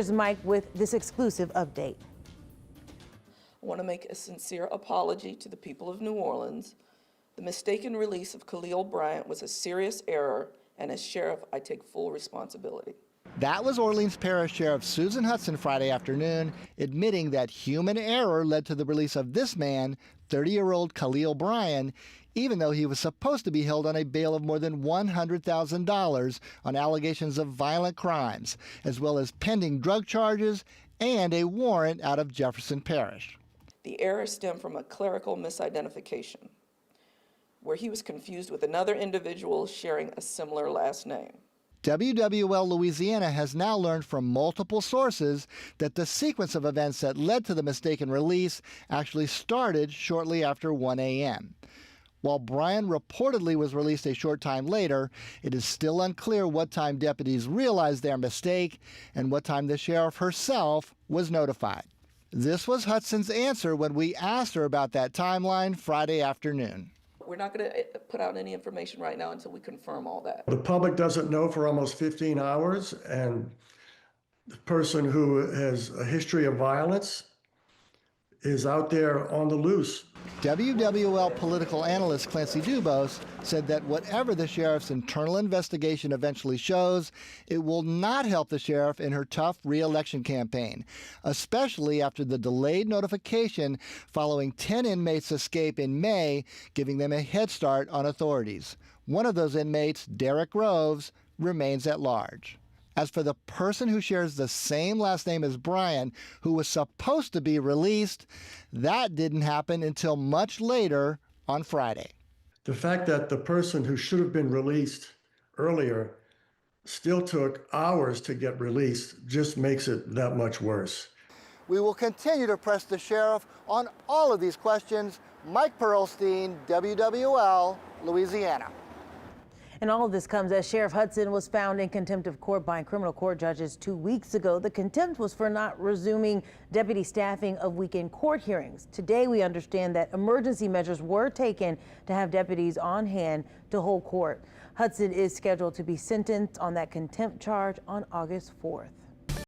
Here's Mike with this exclusive update. I want to make a sincere apology to the people of New Orleans. The mistaken release of Khalil Bryant was a serious error, and as sheriff, I take full responsibility. That was Orleans Parish Sheriff Susan Hudson Friday afternoon, admitting that human error led to the release of this man, 30-year-old Khalil Bryant, even though he was supposed to be held on a bail of more than $100,000 on allegations of violent crimes, as well as pending drug charges and a warrant out of Jefferson Parish. The error stemmed from a clerical misidentification, where he was confused with another individual sharing a similar last name. WWL Louisiana has now learned from multiple sources that the sequence of events that led to the mistaken release actually started shortly after 1 a.m. While Bryant reportedly was released a short time later, it is still unclear what time deputies realized their mistake and what time the sheriff herself was notified. This was Hudson's answer when we asked her about that timeline Friday afternoon. We're not going to put out any information right now until we confirm all that. The public doesn't know for almost 15 hours, and the person who has a history of violence is out there on the loose. WWL political analyst Clancy Dubose said that whatever the sheriff's internal investigation eventually shows, it will not help the sheriff in her tough re-election campaign, especially after the delayed notification following 10 inmates' escape in May, giving them a head start on authorities. One of those inmates, Derek Groves, remains at large. As for the person who shares the same last name as Bryant, who was supposed to be released, that didn't happen until much later on Friday. The fact that the person who should have been released earlier still took hours to get released just makes it that much worse. We will continue to press the sheriff on all of these questions. Mike Perlstein, WWL, Louisiana. And all of this comes as Sheriff Hudson was found in contempt of court by criminal court judges 2 weeks ago. The contempt was for not resuming deputy staffing of weekend court hearings. Today, we understand that emergency measures were taken to have deputies on hand to hold court. Hudson is scheduled to be sentenced on that contempt charge on August 4th.